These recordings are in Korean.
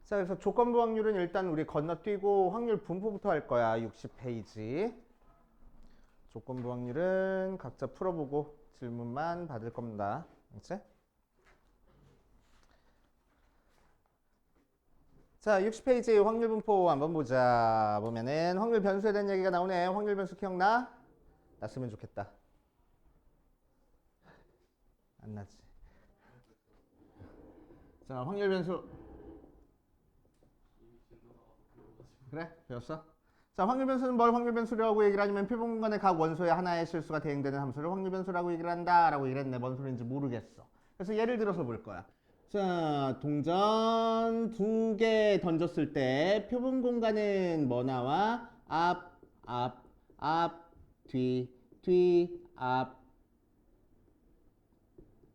자, 그래서 조건부 확률은 일단 우리 건너뛰고 확률 분포부터 할 거야. 60페이지. 조건부 확률은 각자 풀어보고 질문만 받을 겁니다. 알겠지? 자, 60페이지 확률 분포 한번 보자. 보면은 확률 변수에 대한 얘기가 나오네. 확률 변수 기억나? 났으면 좋겠다. 안 나지. 자, 확률 변수. 그래? 배웠어? 자, 확률 변수는 뭘 확률 변수라고 얘기를 하냐면 표본 공간의 각 원소의 하나의 실수가 대응되는 함수를 확률 변수라고 얘기를 한다라고 얘기를 했네. 뭔 소리인지 모르겠어. 그래서 예를 들어서 볼 거야. 자, 동전 2개 던졌을 때 표본 공간은 뭐 나와? 앞, 앞, 앞, 뒤, 뒤, 앞,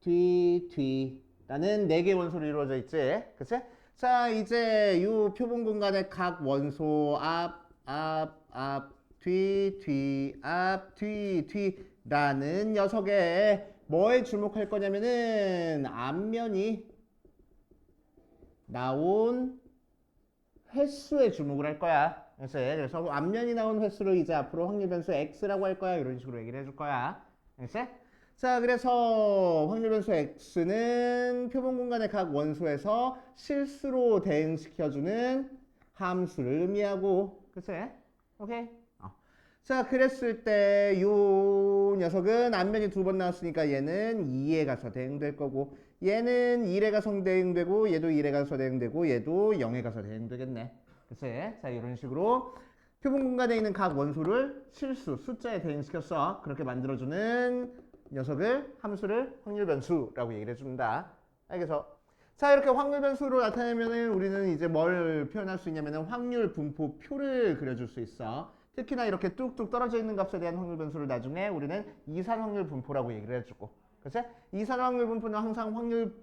뒤, 뒤 라는 4개의 원소로 이루어져 있지. 그치? 자, 이제 이 표본 공간의 각 원소 앞, 앞, 앞, 뒤, 뒤, 앞, 뒤, 뒤라는 녀석에 뭐에 주목할 거냐면은 앞면이 나온 횟수에 주목을 할 거야. 그래서 앞면이 나온 횟수를 이제 앞으로 확률 변수 x라고 할 거야. 이런 식으로 얘기를 해줄 거야. 알겠어? 자, 그래서 확률 변수 x는 표본 공간의 각 원소에서 실수로 대응시켜주는 함수를 의미하고, 그치? 오케이? 자, 그랬을 때 요 녀석은 앞면이 2번 나왔으니까 얘는 2에 가서 대응될 거고, 얘는 1에 가서 대응되고, 얘도 1에 가서 대응되고, 얘도 0에 가서 대응되겠네. 그치? 자, 이런 식으로 표본 공간에 있는 각 원소를 실수, 숫자에 대응시켰어. 그렇게 만들어주는 녀석을, 함수를 확률 변수라고 얘기를 해준다. 알겠어? 자, 이렇게 확률 변수로 나타내면은 우리는 이제 뭘 표현할 수 있냐면은 확률 분포표를 그려줄 수 있어. 특히나 이렇게 뚝뚝 떨어져 있는 값에 대한 확률 변수를 나중에 우리는 이산 확률 분포라고 얘기를 해주고. 그치? 이산 확률 분포는 항상 확률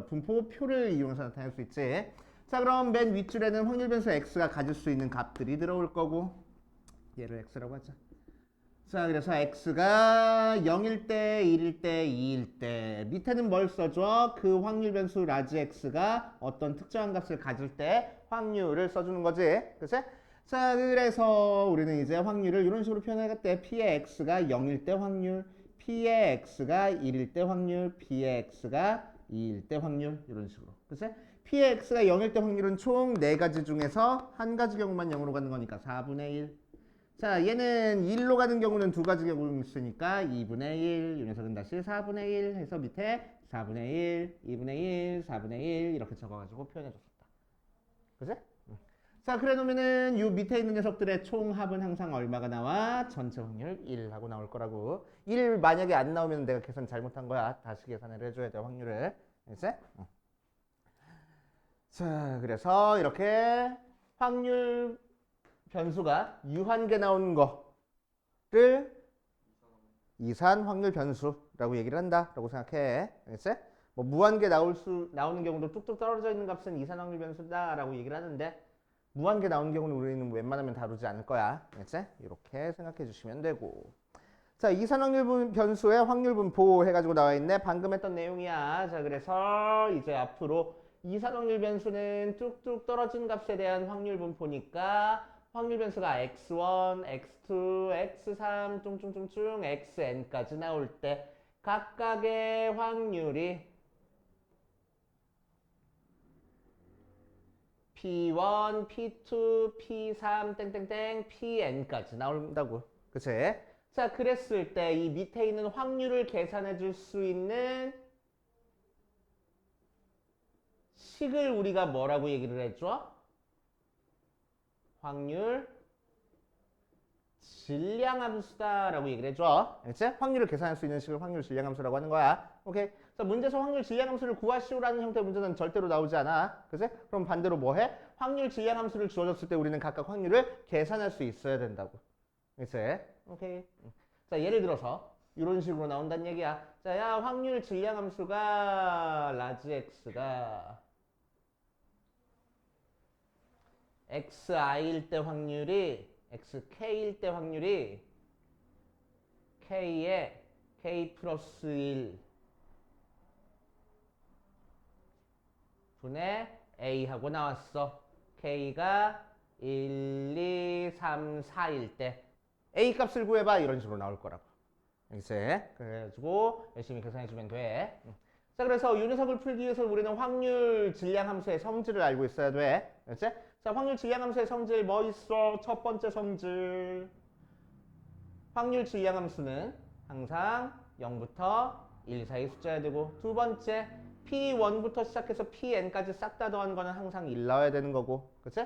분포표를 이용해서 나타낼 수 있지. 자, 그럼 맨 윗줄에는 확률 변수 x가 가질 수 있는 값들이 들어올 거고, 얘를 x라고 하자. 자, 그래서 x가 0일 때, 1일 때, 2일 때 밑에는 뭘 써줘? 그 확률 변수 라지 x가 어떤 특정한 값을 가질 때 확률을 써주는 거지. 그치? 자, 그래서 우리는 이제 확률을 이런 식으로 표현하겠대. p의 x가 0일 때 확률, p의 x가 1일 때 확률, p의 x가 2일 때 확률, 이런 식으로. 그치? p의 x가 0일 때 확률은 총 4가지 중에서 한 가지 경우만 0으로 가는 거니까 4분의 1. 자, 얘는 1로 가는 경우는 2가지 경우 있으니까 2분의 1, 이 녀석은 다시 4분의 1 해서 밑에 4분의 1, 2분의 1, 4분의 1 이렇게 적어가지고 표현해줬었다. 그치? 자, 그래 놓으면은 요 밑에 있는 녀석들의 총합은 항상 얼마가 나와? 전체 확률 1 하고 나올 거라고. 1 만약에 안 나오면 내가 계산 잘못한 거야. 다시 계산을 해줘야 돼, 확률을. 알겠지? 자, 그래서 이렇게 확률 변수가 유한계 나오는 거를 이산 확률 변수라고 얘기를 한다라고 생각해. 알겠지? 뭐 무한계 나오는 경우도 뚝뚝 떨어져 있는 값은 이산 확률 변수다라고 얘기를 하는데, 무한계 나오는 경우는 우리는 웬만하면 다루지 않을 거야. 알겠지? 이렇게 생각해 주시면 되고. 자, 이산 확률 변수의 확률 분포 해가지고 나와 있네. 방금 했던 내용이야. 자, 그래서 이제 앞으로 이산 확률 변수는 뚝뚝 떨어진 값에 대한 확률 분포니까 확률 변수가 x1, x2, x3, 쫑쫑쫑쫑, xn까지 나올 때 각각의 확률이 P1, P2, P3, 땡땡땡, Pn까지 나온다고. 그치? 자, 그랬을 때 이 밑에 있는 확률을 계산해 줄 수 있는 식을 우리가 뭐라고 얘기를 해줘? 확률 질량함수다라고 얘기를 해줘. 알겠지? 확률을 계산할 수 있는 식을 확률 질량함수라고 하는 거야. 오케이? 자, 문제에서 확률 질량함수를 구하시오라는 형태의 문제는 절대로 나오지 않아. 그치? 그럼 반대로 뭐 해? 확률 질량함수를 주어졌을 때 우리는 각각 확률을 계산할 수 있어야 된다고. 그치? 오케이? 자, 예를 들어서 이런 식으로 나온다는 얘기야. 자, 야, 확률 질량함수가 라지 x가 xi일 때 확률이 xk일 때 확률이 k에 k 플러스 1 분의 A하고 나왔어. K가 1, 2, 3, 4일 때 A 값을 구해봐 이런 식으로 나올 거라고. 알겠지? 그래가지고 열심히 계산해주면 돼. 자, 그래서 이 녀석을 풀기 위해서 우리는 확률 질량 함수의 성질을 알고 있어야 돼. 알겠지? 자, 확률 질량 함수의 성질 뭐 있어? 첫 번째 성질. 확률 질량 함수는 항상 0부터 1 사이 숫자야 되고, 두 번째 P1부터 시작해서 Pn까지 싹 다 더한 거는 항상 1 나와야 되는 거고, 그치?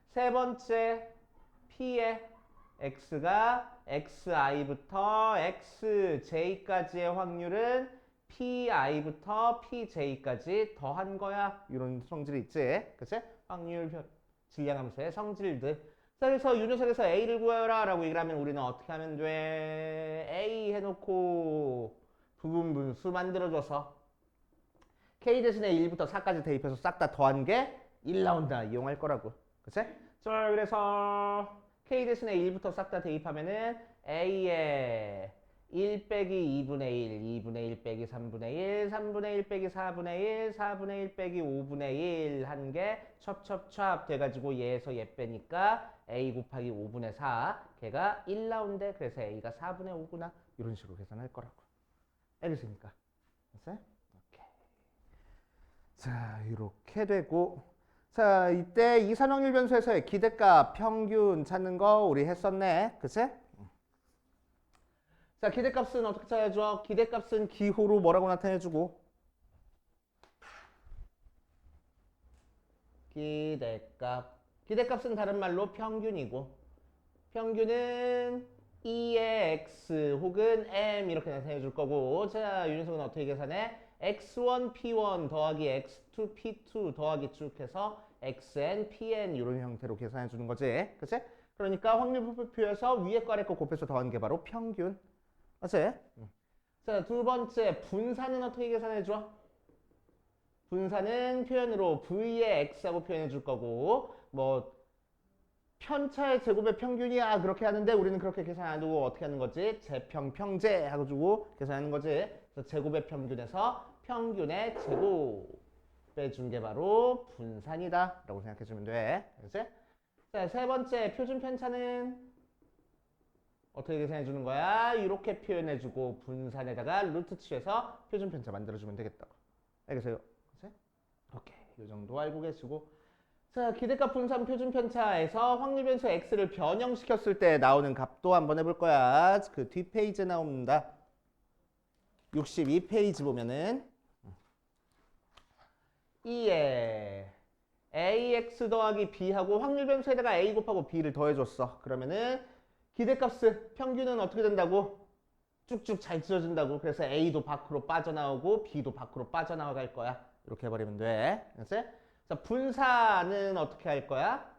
세 번째 P의 X가 XI부터 XJ까지의 확률은 PI부터 PJ까지 더한 거야. 이런 성질이 있지, 그치? 확률 질량 함수의 성질들. 자, 그래서 이 녀석에서 A를 구해라 라고 얘기를 하면 우리는 어떻게 하면 돼? A 해놓고 부분 분수 만들어줘서 K 대신에 1부터 4까지 대입해서 싹 다 더한 게 1 나온다 이용할 거라고. 그치? 자, 그래서 K 대신에 1부터 싹 다 대입하면은 A에 1 빼기 2분의 1, 2분의 1 빼기 3분의 1, 3분의 1 빼기 4분의 1, 4분의 1 빼기 5분의 1 한 게 첩첩첩 돼가지고 얘에서 얘 빼니까 A 곱하기 5분의 4 걔가 1 나온대. 그래서 A가 4분의 5구나. 이런 식으로 계산할 거라고. 알겠습니까? 됐어요? 오케이. 자, 이렇게 되고, 자, 이때 이산확률 변수에서의 기대값 평균 찾는 거 우리 했었네. 그치? 자, 기대값은 어떻게 찾아줘? 기대값은 기호로 뭐라고 나타내주고, 기대값은 다른 말로 평균이고, 평균은 2의 x 혹은 m 이렇게 나타내 줄 거고, 자, 이 녀석은 어떻게 계산해? x1 p1 더하기 x2 p2 더하기 쭉 해서 xn pn 이런 형태로 계산해 주는 거지. 그치? 그러니까 확률 분포표에서 위에 거 아래 거 곱해서 더한 게 바로 평균. 맞지? 자, 두 번째 분산은 어떻게 계산해 줘? 분산은 표현으로 v의 x하고 표현해 줄 거고, 뭐 편차의 제곱의 평균이야 그렇게 하는데 우리는 그렇게 계산 안 하고 어떻게 하는 거지? 제평 평제 하고 주고 계산하는 거지. 그래서 제곱의 평균에서 평균의 제곱 빼준 게 바로 분산이다 라고 생각해 주면 돼. 그치? 자, 세 번째 표준 편차는 어떻게 계산해 주는 거야? 이렇게 표현해 주고 분산에다가 루트 취해서 표준 편차 만들어 주면 되겠다고. 알겠어요? 그치? 오케이. 이 정도 알고 계시고, 자, 기대값 분산 표준 편차에서 확률 변수 x를 변형시켰을 때 나오는 값도 한번 해볼 거야. 그 뒷페이지에 나옵니다. 62페이지 보면은 2에 ax 더하기 b하고 확률 변수에다가 a 곱하고 b를 더해줬어. 그러면은 기대값 평균은 어떻게 된다고? 쭉쭉 잘 찢어진다고. 그래서 a도 밖으로 빠져나오고 b도 밖으로 빠져나갈 거야. 이렇게 해버리면 돼. 알았지? 자, 분산은 어떻게 할 거야?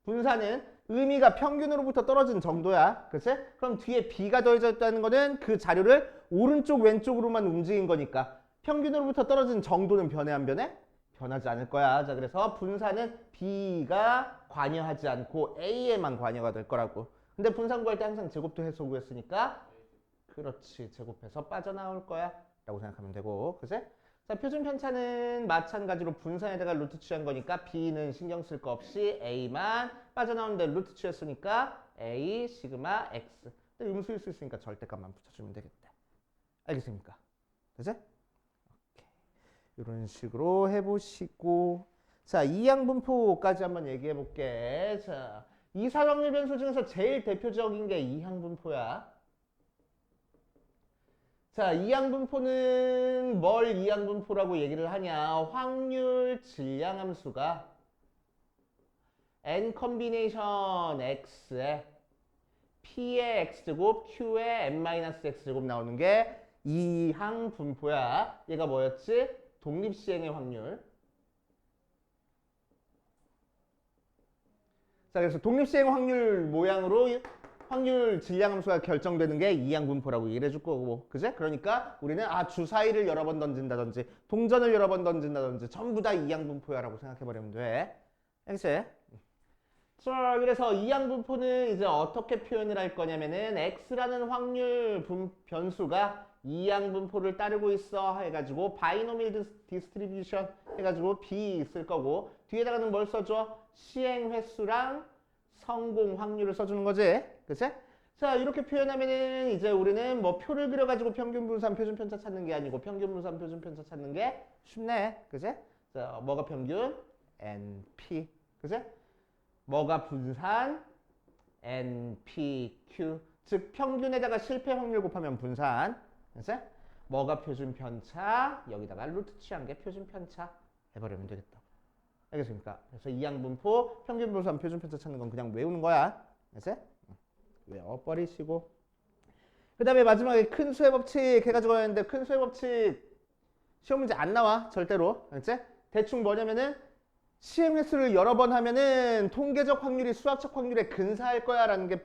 분산은 의미가 평균으로부터 떨어진 정도야. 그치? 그럼 뒤에 b가 더해져 있다는 거는 그 자료를 오른쪽 왼쪽으로만 움직인 거니까 평균으로부터 떨어진 정도는 변해 안 변해? 변하지 않을 거야. 자, 그래서 분산은 b가 관여하지 않고 a에만 관여가 될 거라고. 근데 분산 구할 때 항상 제곱도 해서 구했으니까 그렇지. 제곱해서 빠져나올 거야 라고 생각하면 되고. 그치? 자, 표준 편차는 마찬가지로 분산에다가 루트 취한 거니까 b는 신경 쓸 거 없이 a만 빠져나오는데 루트 취했으니까 a 시그마 x. 음수일 수 있으니까 절대값만 붙여주면 되겠다. 알겠습니까? 되지? 오케이. 이런 식으로 해보시고, 자, 이항분포까지 한번 얘기해 볼게. 자, 이사확률 변수 중에서 제일 대표적인 게 이항분포야. 자, 이항분포는 뭘 이항분포라고 얘기를 하냐? 확률 질량 함수가 n 컨비네이션 x에 p의 x제곱 q의 n-x제곱 나오는 게 이항분포야. 얘가 뭐였지? 독립시행의 확률. 자, 그래서 독립시행 확률 모양으로 확률 질량 함수가 결정되는 게 이항분포라고 얘기를 해줄 거고, 그제? 그러니까 우리는 주사위를 여러 번 던진다든지 동전을 여러 번 던진다든지 전부 다 이항분포야라고 생각해버리면 돼. 알겠지? 자, 그래서 이항분포는 이제 어떻게 표현을 할 거냐면은 x라는 확률 변수가 이양분포를 따르고 있어 해가지고 바이노밀 디스트리뷰션 해가지고 B 쓸 거고 뒤에다가는 뭘 써줘? 시행 횟수랑 성공 확률을 써주는 거지. 그치? 자, 이렇게 표현하면은 이제 우리는 뭐 표를 그려가지고 평균 분산 표준 편차 찾는 게 아니고 평균 분산 표준 편차 찾는 게 쉽네. 그치? 자, 뭐가 평균? NP. 그치? 뭐가 분산? NPQ. 즉 평균에다가 실패 확률 곱하면 분산. 그치? 뭐가 표준 편차? 여기다가 루트 취한 게 표준 편차 해버리면 되겠다. 알겠습니까? 그래서 이양분포 평균 분산 표준 편차 찾는 건 그냥 외우는 거야. 그치? 외워버리시고 그 다음에 마지막에 큰 수의 법칙 해가지고 했는데 큰 수의 법칙 시험 문제 안 나와 절대로. 알겠지? 대충 뭐냐면은 시행 횟수를 여러 번 하면은 통계적 확률이 수학적 확률에 근사할 거야 라는 게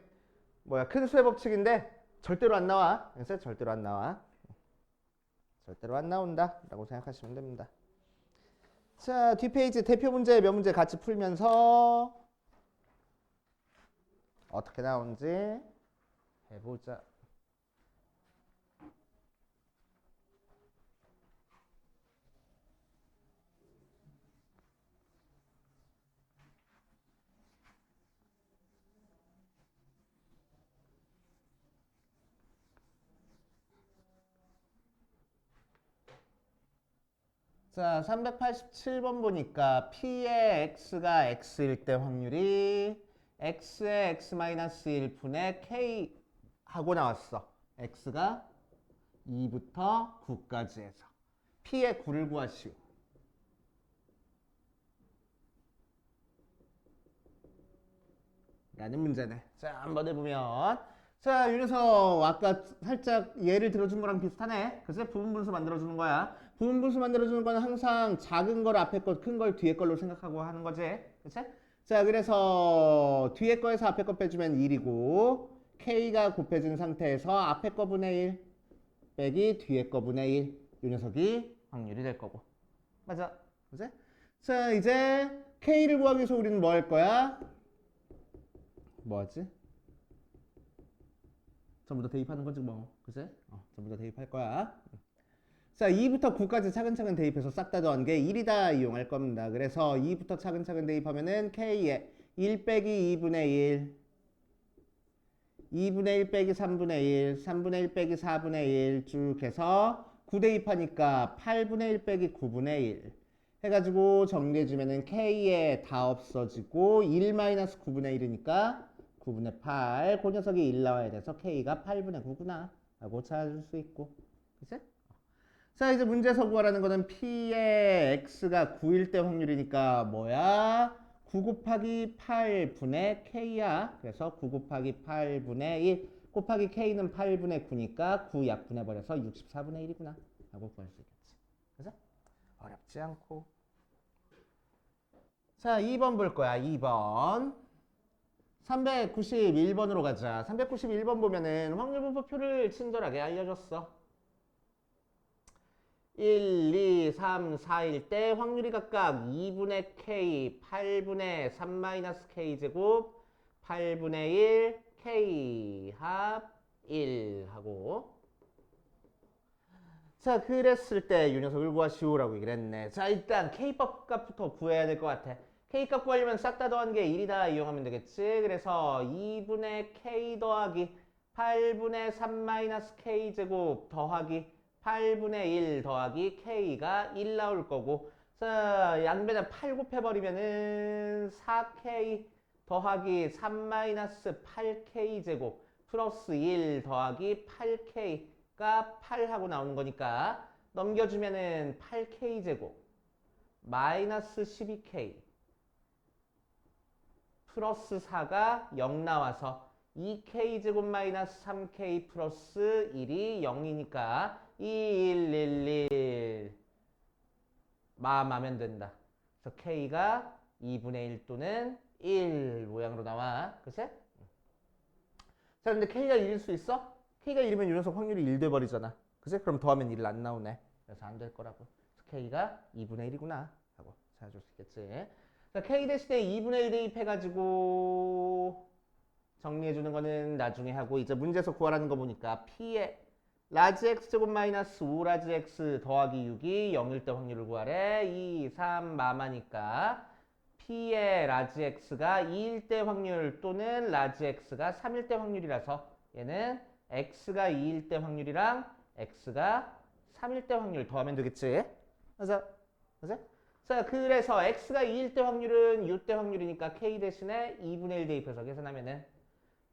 뭐야 큰 수의 법칙인데 절대로 안 나와. 알겠지? 절대로 안 나와. 절대로 안 나온다 라고 생각하시면 됩니다. 자, 뒷페이지 대표 문제 몇 문제 같이 풀면서 어떻게 나오는지 해보자. 자, 387번 보니까 P의 X가 X일 때 확률이 X의 X-1분의 K 하고 나왔어. X가 2부터 9까지 해서 P의 9를 구하시오. 라는 문제네. 자, 한번 해보면 자, 윤여서 아까 살짝 예를 들어준 거랑 비슷하네. 그래서 부분분수 만들어주는 거야. 부분분수 만들어주는 거는 항상 작은 걸 앞에 거, 큰 걸 뒤에 걸로 생각하고 하는 거지. 그치? 자, 그래서 뒤에 거에서 앞에 거 빼주면 1이고 K가 곱해진 상태에서 앞에 거 분의 1 빼기 뒤에 거 분의 1. 이 녀석이 확률이 될 거고. 맞아. 그치? 자, 이제 K를 구하기 위해서 우리는 뭐 할 거야? 뭐 하지? 전부 다 대입하는 거지 뭐. 그치? 전부 다 대입할 거야. 자, 2부터 9까지 차근차근 대입해서 싹 다 더한 게 1이다 이용할 겁니다. 그래서 2부터 차근차근 대입하면은 K에 1 빼기 2분의 1, 2분의 1 빼기 3분의 1, 3분의 1 빼기 4분의 1 쭉 해서 9 대입하니까 8분의 1 빼기 9분의 1 해가지고 정리해주면은 K에 다 없어지고 1 마이너스 9분의 1이니까 9분의 8. 그 녀석이 1 나와야 돼서 K가 8분의 9구나 라고 찾을 수 있고. 그치? 자, 이제 문제에서 구하라는 거는 P의 X가 9일 때 확률이니까 뭐야? 9 곱하기 8분의 K야. 그래서 9 곱하기 8분의 1 곱하기 K는 8분의 9니까 9 약분해버려서 64분의 1이구나 라고 구할 수 있겠지. 그죠? 어렵지 않고. 자, 2번 볼 거야. 2번. 391번으로 가자. 391번 보면은 확률분포표를 친절하게 알려줬어. 1, 2, 3, 4일 때 확률이 각각 2분의 K, 8분의 3-K 제곱, 8분의 1, K 합 1 하고 자, 그랬을 때 이 녀석을 구하시오라고 얘기를 했네. 자, 일단 K값 값부터 구해야 될 것 같아. K값 구하려면 싹 다 더한 게 1이다 이용하면 되겠지. 그래서 2분의 K 더하기 8분의 3-K 제곱 더하기 8분의 1 더하기 K가 1 나올 거고 자, 양변에 8 곱해버리면은 4K 더하기 3-8K 제곱 플러스 1 더하기 8K가 8하고 나오는 거니까 넘겨주면은 8K 제곱 마이너스 12K 플러스 4가 0 나와서 2K 제곱 마이너스 3K 플러스 1이 0이니까 2, 1, 1, 1 마하면 된다. 그래서 K가 2분의 1 또는 1 모양으로 나와. 그치? 자, 근데 K가 1일 수 있어? K가 1이면 이 녀석 확률이 1 돼버리잖아. 그치? 그럼 더하면 1 안 나오네. 그래서 안 될 거라고. 그래서 K가 2분의 1이구나 하고 찾아줄 수 있겠지. 자, K 대신에 2분의 1 대입해가지고 정리해주는 거는 나중에 하고 이제 문제에서 구하라는 거 보니까 P의 라지 x제곱 마이너스 5 라지 x 더하기 6이 0일 때 확률을 구하래. 2, 3, 마마니까 P의 라지 x가 2일 때 확률 또는 라지 x가 3일 때 확률이라서 얘는 x가 2일 때 확률이랑 x가 3일 때 확률 더하면 되겠지. 맞아? 맞아? 자, 그래서 x가 2일 때 확률은 u 때 확률이니까 k 대신에 2분의 1 대입해서 계산하면은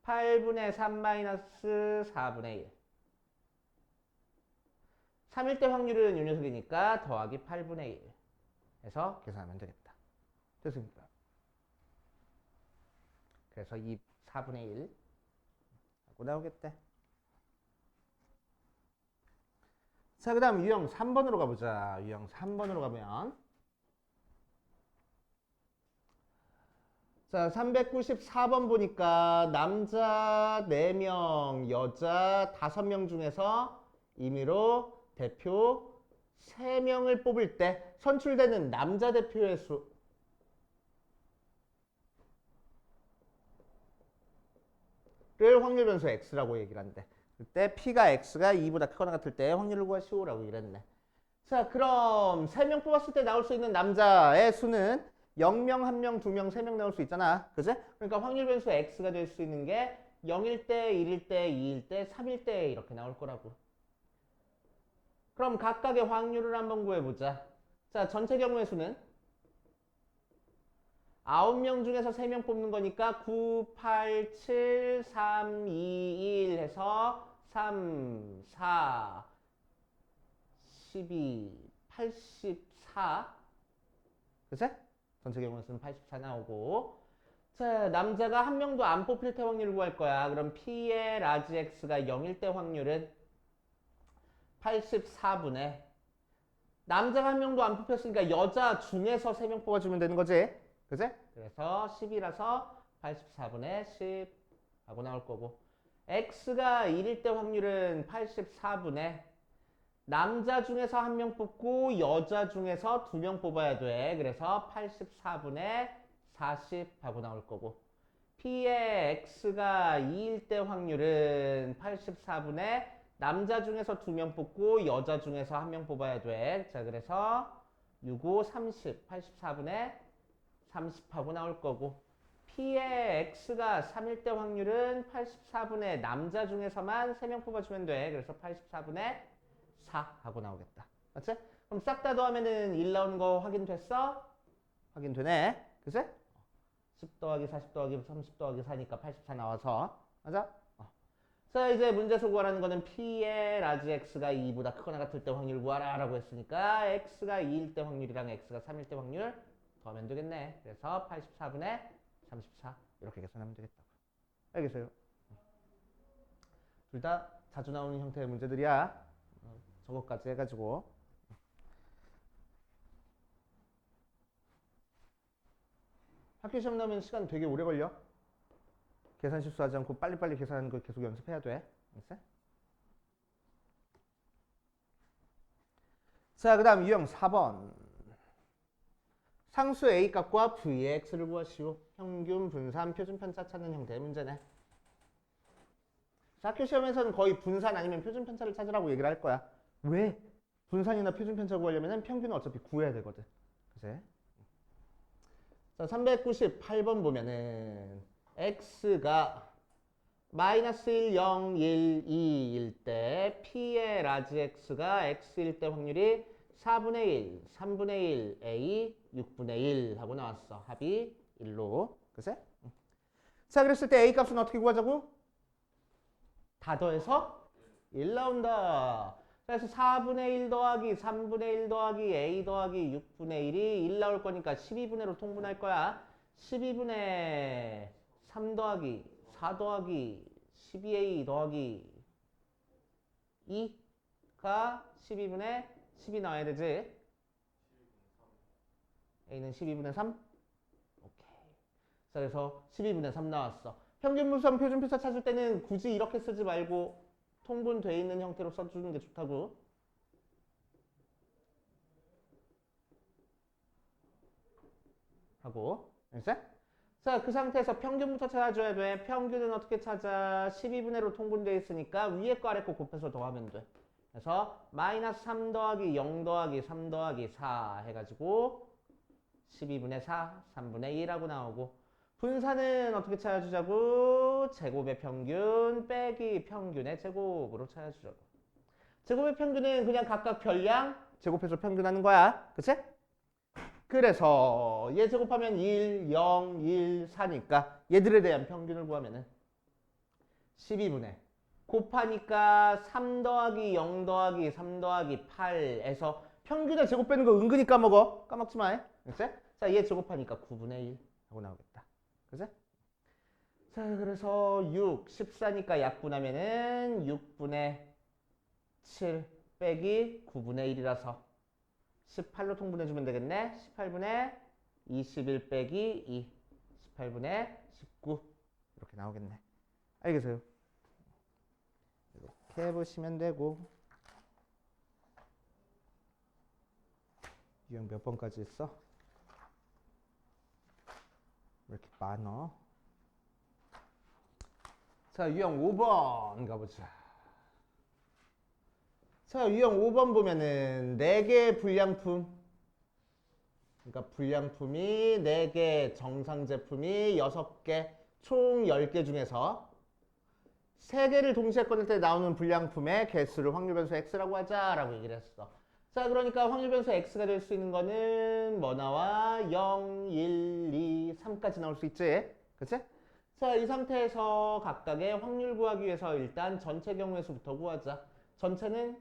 8분의 3 마이너스 4분의 1. 3일 때 확률은 요 녀석이니까 더하기 8분의 1 해서 계산하면 되겠다. 됐습니까? 그래서 4분의 1 하고 나오겠대. 자, 그 다음 유형 3번으로 가보자. 유형 3번으로 가면 자, 394번 보니까 남자 4명, 여자 5명 중에서 임의로 대표 3명을 뽑을 때 선출되는 남자 대표의 수를 확률 변수 x라고 얘기를 한대. 그때 P가 X가 2보다 크거나 같을 때 확률을 구하시오라고 얘기를 했네. 자, 그럼 3명 뽑았을 때 나올 수 있는 남자의 수는 0명, 1명, 2명, 3명 나올 수 있잖아. 그지? 그러니까 확률 변수 X가 될 수 있는 게 0일 때, 1일 때, 2일 때, 3일 때 이렇게 나올 거라고. 그럼 각각의 확률을 한번 구해보자. 자, 전체 경우의 수는 9명 중에서 3명 뽑는 거니까 9, 8, 7, 3, 2, 1 해서 3, 4, 12, 84. 그치? 전체 경우의 수는 84 나오고. 자, 남자가 한 명도 안 뽑힐 때 확률을 구할 거야. 그럼 P의 라지 X가 0일 때 확률은 84분의 남자가 한 명도 안 뽑혔으니까 여자 중에서 3명 뽑아주면 되는 거지. 그치? 그래서 10이라서 84분의 10 하고 나올 거고. X가 1일 때 확률은 84분의 남자 중에서 한 명 뽑고 여자 중에서 2명 뽑아야 돼. 그래서 84분의 40 하고 나올 거고. P의 X가 2일 때 확률은 84분의 남자 중에서 2명 뽑고 여자 중에서 한 명 뽑아야 돼. 자, 그래서 6, 5, 30, 84분의 30 하고 나올 거고. P의 X가 3일 때 확률은 84분의 남자 중에서만 3명 뽑아주면 돼. 그래서 84분의 4 하고 나오겠다. 맞지? 그럼 싹 다 더하면은 1 나오는 거 확인됐어? 확인되네. 그치? 10 더하기 40 더하기 30 더하기 4니까 84 나와서. 맞아? 자, 이제 문제에서 구하라는 거는 P의 라지 X가 2보다 크거나 같을 때 확률 구하라 라고 했으니까 X가 2일 때 확률이랑 X가 3일 때 확률 더하면 되겠네. 그래서 84분의 34 이렇게 계산하면 되겠다고. 알겠어요? 둘 다 자주 나오는 형태의 문제들이야. 저것까지 해가지고. 학교 시험 나오면 시간 되게 오래 걸려. 계산 실수하지 않고 빨리빨리 계산하는 걸 계속 연습해야 돼. 알겠어? 자, 그 다음 유형 4번. 상수 A 값과 V의 X를 구하시오. 평균, 분산, 표준편차 찾는 형태의 문제네. 학교 시험에서는 거의 분산 아니면 표준편차를 찾으라고 얘기를 할 거야. 왜? 분산이나 표준편차 구하려면 평균은 어차피 구해야 되거든. 그치? 자, 398번 보면은 X가 마이너스 1, 0, 1, 2일 때 P의 라지 X가 X일 때 확률이 4분의 1, 3분의 1, A, 6분의 1 하고 나왔어. 합이 1로. 그치? 자, 그랬을 때 A 값은 어떻게 구하자고? 다 더해서 1 나온다. 그래서 4분의 1 더하기 3분의 1 더하기 A 더하기 6분의 1이 1 나올 거니까 12분의로 통분할 거야. 12분의 3 더하기 4 더하기 12A 더하기 2가 12분의 10이 나와야 되지. A는 12분의 3? 오케이. 자, 그래서 12분의 3 나왔어. 평균 분산 표준편차 찾을 때는 굳이 이렇게 쓰지 말고 통분돼 있는 형태로 써주는 게 좋다고. 하고. 알겠어? 자, 그 상태에서 평균부터 찾아줘야 돼. 평균은 어떻게 찾아? 12분의 1로 통분되어 있으니까 위에 거 아래 거 곱해서 더하면 돼. 그래서 마이너스 3 더하기 0 더하기 3 더하기 4 해가지고 12분의 4, 3분의 1하고 나오고, 분산은 어떻게 찾아주자고? 제곱의 평균 빼기 평균의 제곱으로 찾아주자고. 제곱의 평균은 그냥 각각 별량 제곱해서 평균하는 거야. 그치? 그래서 얘 제곱하면 1, 0, 1, 4니까 얘들에 대한 평균을 구하면은 12분의 곱하니까 3 더하기 0 더하기 3 더하기 8에서 평균의 제곱 빼는 거 은근히 까먹어. 까먹지 마. 그치? 자, 얘 제곱하니까 9분의 1 하고 나오겠다. 그치? 자, 그래서 6, 14니까 약분하면은 6분의 7 빼기 9분의 1이라서 18로 통분해주면 되겠네. 18분의 21 빼기 2, 18분의 19 이렇게 나오겠네. 알겠어요? 이렇게 해보시면 되고. 유형 몇 번까지 했어? 왜 이렇게 많어? 자, 유형 5번 가보자. 자, 유형 5번 보면은 4개의 불량품, 그러니까 불량품이 4개, 정상 제품이 6개, 총 10개 중에서 3개를 동시에 꺼낼 때 나오는 불량품의 개수를 확률 변수 x라고 하자라고 얘기를 했어. 자, 그러니까 확률 변수 x가 될 수 있는 거는 뭐 나와? 0, 1, 2, 3까지 나올 수 있지? 그치? 자, 이 상태에서 각각의 확률 구하기 위해서 일단 전체 경우의 수부터 구하자. 전체는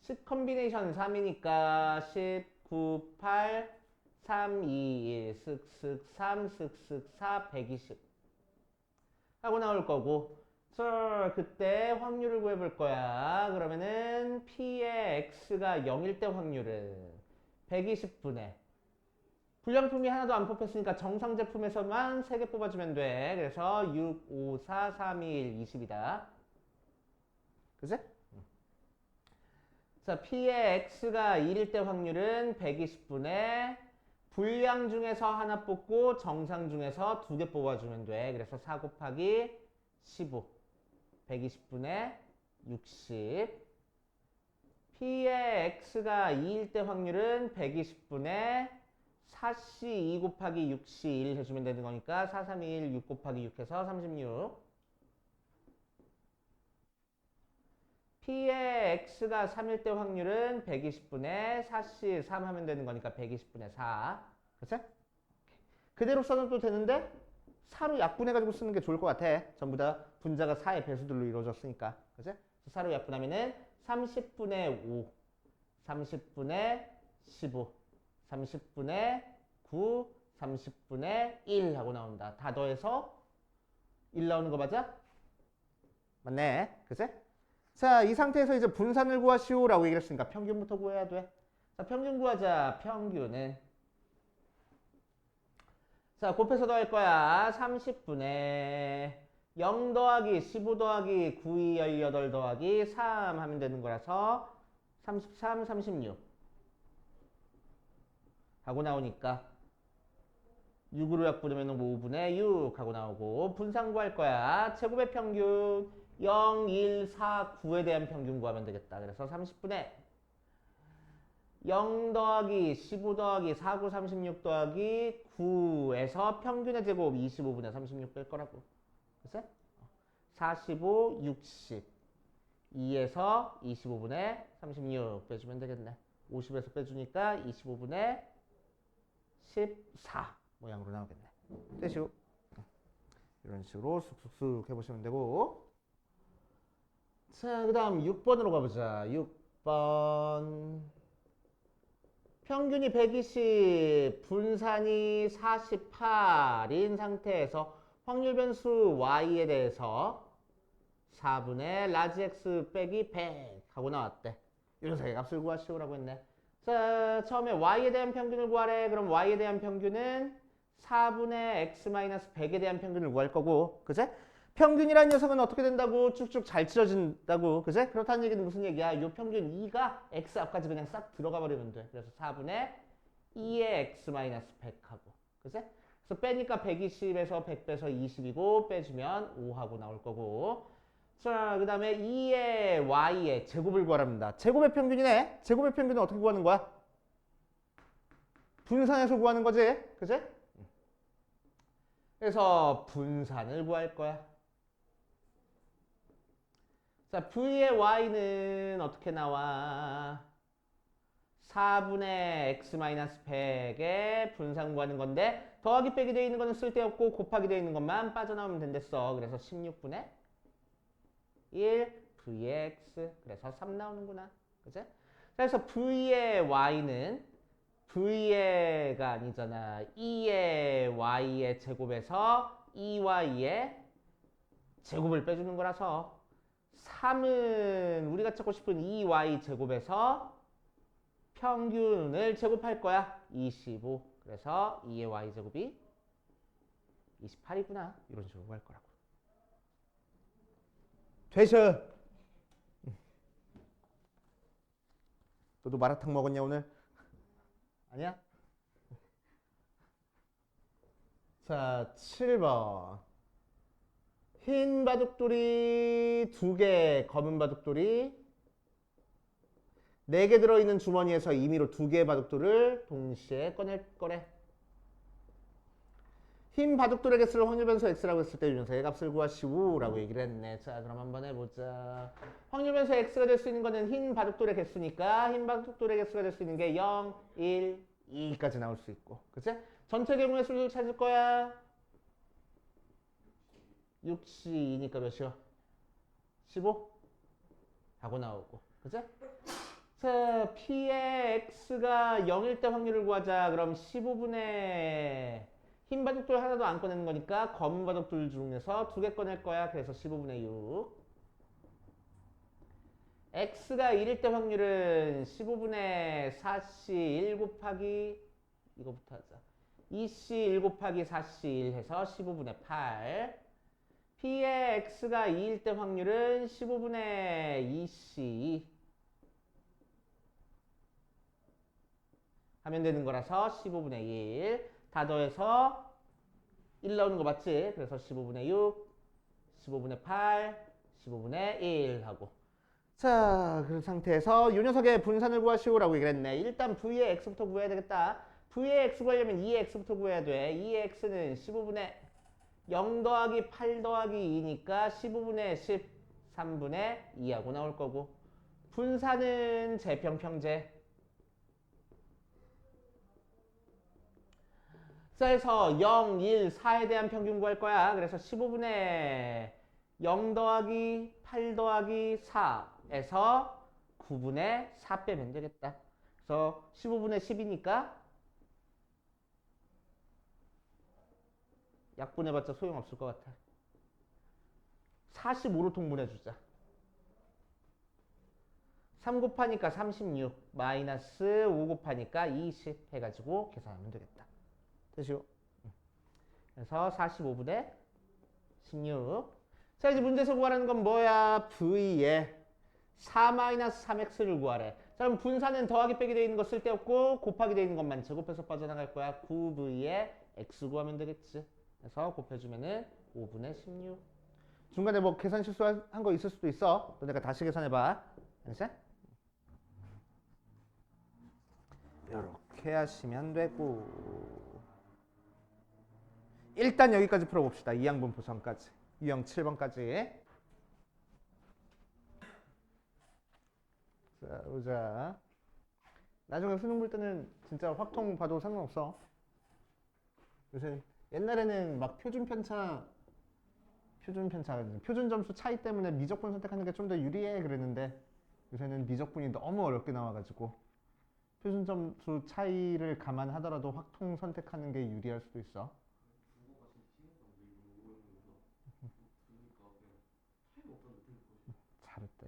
10 컨비네이션 3이니까 10, 9, 8, 3, 2, 1, 쓱쓱 3, 쓱쓱 4, 120 하고 나올 거고, 자, 그때 확률을 구해볼 거야. 그러면은 P의 X가 0일 때 확률은 120분의 불량품이 하나도 안 뽑혔으니까 정상 제품에서만 3개 뽑아주면 돼. 그래서 6, 5, 4, 3, 2, 1, 20이다. 그치? 자, P의 X가 1일 때 확률은 120분의 불량 중에서 하나 뽑고 정상 중에서 2개 뽑아주면 돼. 그래서 4 곱하기 15, 120분의 60. P의 X가 2일 때 확률은 120분의 4C 2 곱하기 6C 1 해주면 되는 거니까 4, 3, 2, 1, 6 곱하기 6 해서 36. P의 X가 3일 때 확률은 120분의 4C 3 하면 되는 거니까 120분의 4. 그치? 그대로 써도 되는데 4로 약분해가지고 쓰는 게 좋을 것 같아. 전부 다 분자가 4의 배수들로 이루어졌으니까. 그치? 4로 약분하면은 30분의 5, 30분의 15, 30분의 9, 30분의 1 하고 나온다. 다 더해서 1 나오는 거 맞아? 맞네. 그치? 자, 이 상태에서 이제 분산을 구하시오라고 얘기를 했으니까 평균부터 구해야 돼. 자, 평균 구하자. 평균은 자, 곱해서 더할 거야. 30분의 0 더하기 15 더하기 9, 2, 18 더하기 3 하면 되는 거라서 33, 36 하고 나오니까 6으로 약분하면 5분의 6 하고 나오고, 분산 구할 거야. 제곱의 평균 0, 1, 4, 9에 대한 평균 구하면 되겠다. 그래서 30분의 0 더하기 15 더하기 4, 9, 36 더하기 9에서 평균의 제곱 25분의 36 뺄 거라고. 그치? 45, 60 2에서 25분의 36 빼주면 되겠네. 50에서 빼주니까 25분의 14 모양으로 나오겠네. 됐슈. 이런 식으로 쑥쑥쑥 해보시면 되고. 자, 그 다음 6번으로 가보자. 6번. 평균이 120, 분산이 48인 상태에서 확률 변수 y에 대해서 4분의 라지 x 빼기 100 하고 나왔대. 이런 세 값을 구하시오라고 했네. 자, 처음에 y에 대한 평균을 구하래. 그럼 y에 대한 평균은 4분의 x 마이너스 100에 대한 평균을 구할 거고, 그제? 평균이라는 녀석은 어떻게 된다고? 쭉쭉 잘 치러진다고, 그제? 그렇다는 얘기는 무슨 얘기야? 요 평균 2가 x 앞까지 그냥 싹 들어가 버리면 돼. 그래서 4분의 2의 x 마이너스 100하고. 그치? 그래서 빼니까 120에서 100 빼서 20이고 빼주면 5하고 나올 거고. 자, 그 다음에 2의 y의 제곱을 구하랍니다. 제곱의 평균이네. 제곱의 평균은 어떻게 구하는 거야? 분산해서 구하는 거지. 그치? 그래서 분산을 구할 거야. 자, v의 y는 어떻게 나와? 4분의 x-100에 분산 구하는 건데 더하기 빼기 되어 있는 거는 쓸데없고 곱하기 되어 있는 것만 빠져나오면 된댔어. 그래서 16분의 1 v의 x 그래서 3 나오는구나. 그치? 그래서 v의 y는 v의가 아니잖아. 2의 y의 제곱에서 2y의 제곱을 빼주는 거라서 3은 우리가 찾고 싶은 2y 제곱에서 평균을 제곱할 거야. 25. 그래서 2의 y 제곱이 28이구나. 이런 식으로 할 거라고. 되셔. 너도 마라탕 먹었냐 오늘? 아니야? 자, 7번. 흰 바둑돌이 2개, 검은 바둑돌이 4개 들어있는 주머니에서 임의로 2개의 바둑돌을 동시에 꺼낼 거래. 흰 바둑돌의 개수를 확률 변수 x라고 했을 때 유전자의 값을 구하시오 라고 얘기를 했네. 자, 그럼 한번 해보자. 확률 변수 x가 될 수 있는 거는 흰 바둑돌의 개수니까 흰 바둑돌의 개수가 될 수 있는 게 0, 1, 2까지 나올 수 있고. 그치? 전체 경우의 수를 찾을 거야. 6시 2니까 몇이요? 15? 하고 나오고. 그치? 자, P의 X가 0일 때 확률을 구하자. 그럼 15분의 흰 바둑돌 하나도 안 꺼내는 거니까 검은 바둑돌 중에서 2개 꺼낼 거야. 그래서 15분의 6. X가 1일 때 확률은 15분의 4C 1 곱하기 이거부터 하자. 2C 1 곱하기 4C 1 해서 15분의 8. P의 X가 2일 때 확률은 15분의 2C 하면 되는 거라서 15분의 1. 다 더해서 1 나오는 거 맞지? 그래서 15분의 6, 15분의 8, 15분의 1 하고. 자, 그 상태에서 요 녀석의 분산을 구하시오라고 얘기를 했네. 일단 V의 X부터 구해야 되겠다. V의 X 구하려면 2의 X부터 구해야 돼. 2의 X는 15분의 0 더하기 8 더하기 2니까 15분의 10, 3분의 2하고 나올 거고. 분산은 재평평제. 자, 해서 0, 1, 4에 대한 평균 구할 거야. 그래서 15분의 0 더하기 8 더하기 4에서 9분의 4 빼면 되겠다. 그래서 15분의 10이니까 약분해봤자 소용없을 것 같아. 45로 통분해주자. 3 곱하니까 36 마이너스 5 곱하니까 20 해가지고 계산하면 되겠다. 되시오. 그래서 45분의 16. 자, 이제 문제에서 구하라는 건 뭐야? V의 4-3x를 구하래. 자, 그럼 분산은 더하기 빼기 되어 있는 거 쓸데없고 곱하기 되어 있는 것만 제곱해서 빠져나갈 거야. 9V의 x 구하면 되겠지. 그래서 곱해주면은 5분의 16. 중간에 뭐 계산 실수한 거 있을 수도 있어. 또 내가 다시 계산해봐. 알겠어? 이렇게 하시면 되고. 일단 여기까지 풀어봅시다. 이항분포선까지. 유형 7번까지. 자, 보자. 나중에 수능 볼 때는 진짜 확통 봐도 상관없어. 요새 옛날에는 막 표준 점수 차이 때문에 미적분 선택하는 게 좀 더 유리해 그랬는데 요새는 미적분이 너무 어렵게 나와가지고 표준 점수 차이를 감안하더라도 확통 선택하는 게 유리할 수도 있어. 잘했다.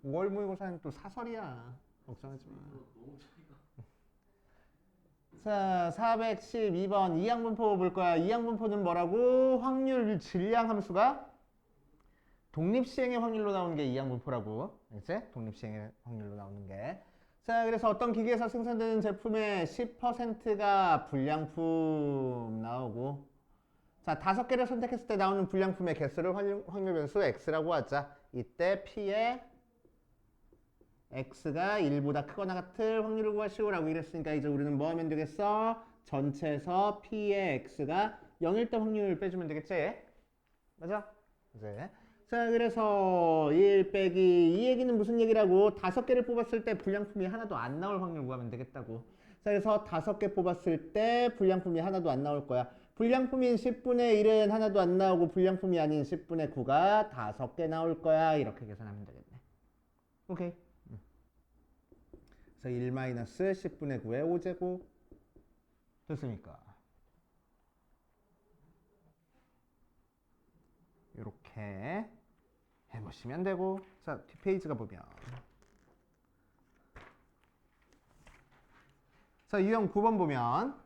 5월 모의고사는 또 사설이야. 걱정하지 마. 자, 412번 이항분포 볼 거야. 이항분포는 뭐라고? 확률 질량 함수가 독립시행의 확률로 나오는 게 이항분포라고. 알겠지? 독립시행의 확률로 나오는 게. 자, 그래서 어떤 기계에서 생산되는 제품의 10%가 불량품 나오고, 자, 5개를 선택했을 때 나오는 불량품의 개수를 확률 변수 x라고 하자. 이때 p의 x가 1보다 크거나 같을 확률을 구하시오라고 이랬으니까 이제 우리는 뭐 하면 되겠어? 전체에서 p의 x가 0일 때 확률 빼주면 되겠지? 맞아? 이제 자, 그래서 1 빼기 이 얘기는 무슨 얘기라고? 5개를 뽑았을 때 불량품이 하나도 안 나올 확률 구하면 되겠다고. 자, 그래서 5개 뽑았을 때 불량품이 하나도 안 나올 거야. 불량품인 10분의 1은 하나도 안 나오고 불량품이 아닌 10분의 9가 5개 나올 거야. 이렇게 계산하면 되겠네. 오케이. 그래서 1-10분의 9의 5제곱 됐습니까? 이렇게 해보시면 되고, 자, 뒷페이지가 보면, 자, 유형 9번 보면,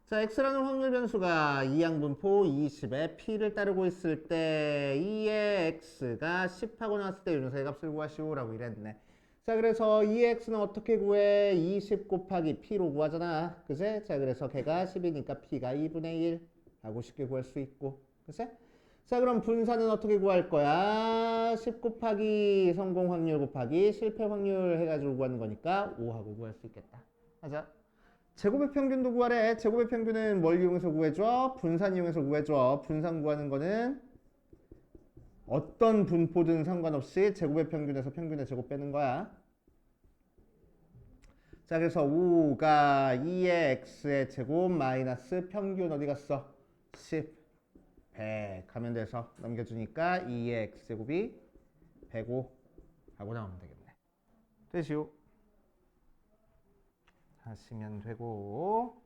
자, x라는 확률 변수가 이항분포 20에 p를 따르고 있을 때 2의 x가 10하고 나왔을 때 유효사의 값을 구하시오라고 이랬네. 자, 그래서 2의 x는 어떻게 구해? 20 곱하기 p로 구하잖아. 그제? 자, 그래서 걔가 10이니까 p가 2분의 1 하고 쉽게 구할 수 있고. 그제? 자, 그럼 분산은 어떻게 구할 거야? 10 곱하기 성공 확률 곱하기 실패 확률 해가지고 구하는 거니까 5하고 구할 수 있겠다. 맞아? 제곱의 평균도 구하래. 제곱의 평균은 뭘 이용해서 구해줘? 분산 이용해서 구해줘. 분산 구하는 거는 어떤 분포든 상관없이 제곱의 평균에서 평균의 제곱 빼는 거야. 자, 그래서 5가 2의 x의 제곱 마이너스 평균 어디 갔어? 10, 100 하면 돼서 넘겨주니까 2의 x제곱이 105 하고 나오면 되겠네. 되시오. 하시면 되고,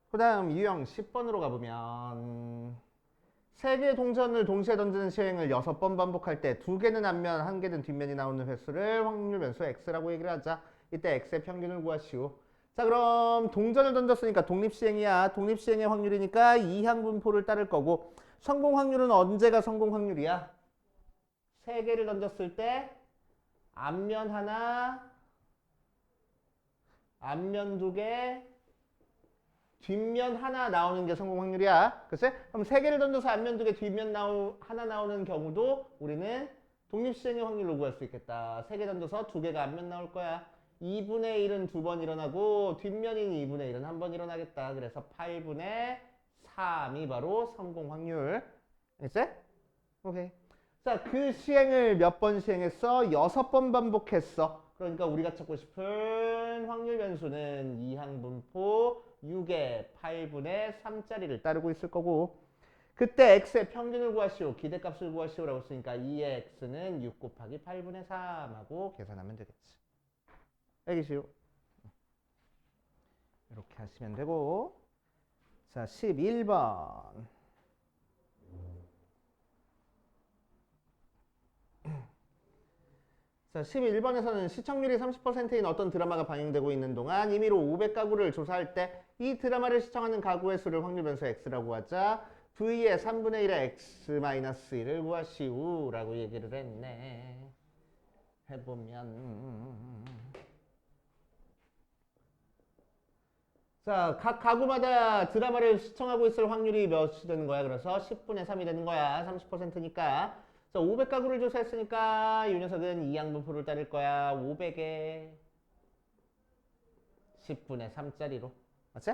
그 다음 유형 10번으로 가보면 3개의 동전을 동시에 던지는 시행을 6번 반복할 때 2개는 앞면, 1개는 뒷면이 나오는 횟수를 확률 변수 x라고 얘기를 하자. 이때 x의 평균을 구하시오. 자, 그럼 동전을 던졌으니까 독립시행이야. 독립시행의 확률이니까 이항분포를 따를 거고, 성공 확률은 언제가 성공 확률이야? 3개를 던졌을 때 앞면 하나, 앞면 2개, 뒷면 하나 나오는 게 성공 확률이야. 그치? 그럼 3개를 던져서 앞면 2개, 뒷면 하나 나오는 경우도 우리는 독립시행의 확률로 구할 수 있겠다. 3개 던져서 2개가 앞면 나올 거야. 2분의 1은 2번 일어나고 뒷면인 2분의 1은 한 번 일어나겠다. 그래서 8분의 3이 바로 성공 확률. 알겠지? 오케이. 자, 그 시행을 몇 번 시행했어? 6번 반복했어. 그러니까 우리가 찾고 싶은 확률 변수는 이항분포 6의 8분의 3짜리를 따르고 있을 거고, 그때 x의 평균을 구하시오. 기대값을 구하시오라고 했으니까 2의 x는 6 곱하기 8분의 3 하고 계산하면 되겠지. 알겠시오? 이렇게 하시면 되고, 자, 11번. 자, 11번에서는 시청률이 30%인 어떤 드라마가 방영되고 있는 동안 임의로 500가구를 조사할 때 이 드라마를 시청하는 가구의 수를 확률 변수 x라고 하자. v의 3분의 1의 x-1을 구하시오 라고 얘기를 했네. 해보면, 자, 각 가구마다 드라마를 시청하고 있을 확률이 몇이 되는 거야? 그래서 10분의 3이 되는 거야. 30%니까. 자, 500가구를 조사했으니까 이 녀석은 이항분포를 따를 거야. 500에 10분의 3짜리로. 맞지?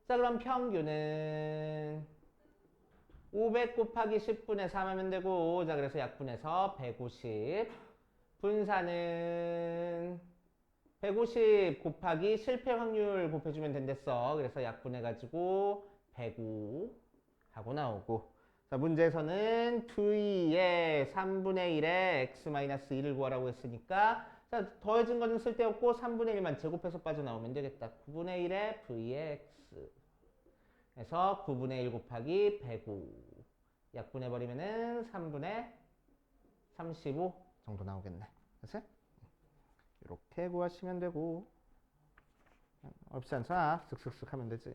자, 그럼 평균은 500 곱하기 10분의 3 하면 되고, 자, 그래서 약분해서 150. 분산은 150 곱하기 실패 확률 곱해주면 된댔어. 그래서 약분해가지고 105 하고 나오고. 자, 문제에서는 2의 3분의 1의 x-1을 구하라고 했으니까, 자, 더해진 거는 쓸데없고 3분의 1만 제곱해서 빠져나오면 되겠다. 9분의 1의 v의 x. 그래서 9분의 1 곱하기 105. 약분해버리면은 3분의 35 정도 나오겠네. 그치? 이렇게 구하시면 되고, 어렵지 않잖아. 쓱쓱쓱 하면 되지.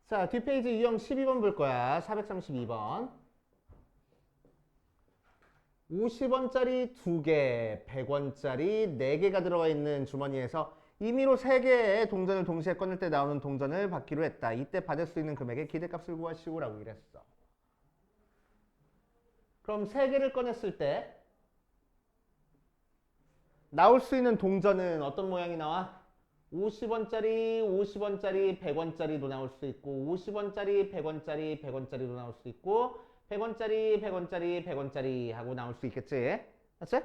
자, 뒷페이지 유형 12번 볼 거야. 432번. 50원짜리 2개, 100원짜리 4개가 들어가 있는 주머니에서 임의로 3개의 동전을 동시에 꺼낼 때 나오는 동전을 받기로 했다. 이때 받을 수 있는 금액의 기대값을 구하시오라고 이랬어. 그럼 3개를 꺼냈을 때 나올 수 있는 동전은 어떤 모양이 나와? 50원짜리, 50원짜리, 100원짜리도 나올 수 있고 50원짜리, 100원짜리, 100원짜리도 나올 수 있고 100원짜리, 100원짜리, 100원짜리 하고 나올 수 있겠지? 맞지?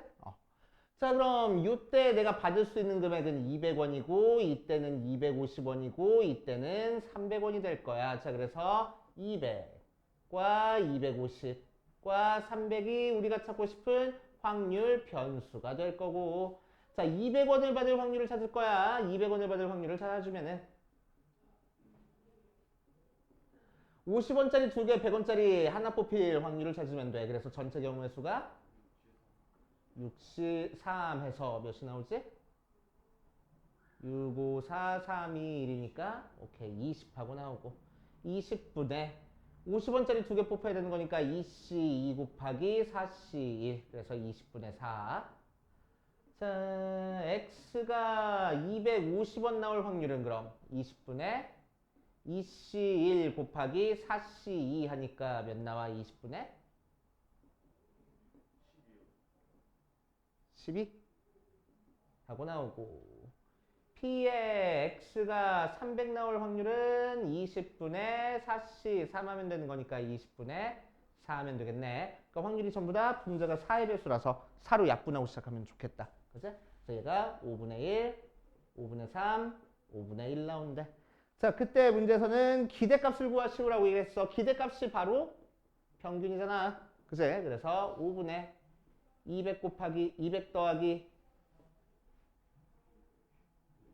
자, 그럼 이때 내가 받을 수 있는 금액은 200원이고 이때는 250원이고 이때는 300원이 될 거야. 자, 그래서 200과 250과 300이 우리가 찾고 싶은 확률 변수가 될 거고, 자, 200원을 받을 확률을 찾을 거야. 200원을 받을 확률을 찾아주면은 50원짜리 2개, 100원짜리 하나 뽑힐 확률을 찾으면 돼. 그래서 전체 경우의 수가 63 해서 몇이 나오지? 6, 5, 4, 3, 2, 1이니까 오케이 20하고 나오고 20분의 50원짜리 2개 뽑아야 되는 거니까 2C 2 곱하기 4C 1 그래서 20분의 4. 자, X가 250원 나올 확률은 그럼 20분의 2C1 곱하기 4C2 하니까 몇 나와? 20분의 12 하고 나오고 P의 X가 300 나올 확률은 20분의 4C 3 하면 되는 거니까 20분의 4 하면 되겠네. 그러니까 확률이 전부 다 분자가 4의 배수라서 4로 약분하고 시작하면 좋겠다. 그치? 그래서 얘가 5분의 1, 5분의 3, 5분의 1 나오는데 자, 그때 문제에서는 기대값을 구하시오라고 얘기했어. 기대값이 바로 평균이잖아. 그치? 그래서 5분의 200 곱하기 200 더하기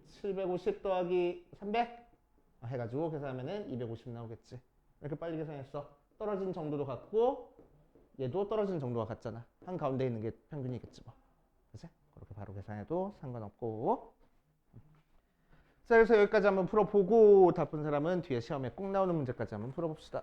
750 더하기 300 해가지고 계산하면은 250 나오겠지. 이렇게 빨리 계산했어. 떨어진 정도도 같고 얘도 떨어진 정도가 같잖아. 한가운데 있는 게 평균이겠지 뭐. 그치? 그렇게 바로 계산해도 상관없고. 자, 그래서 여기까지 한번 풀어보고 답 본 사람은 뒤에 시험에 꼭 나오는 문제까지 한번 풀어봅시다.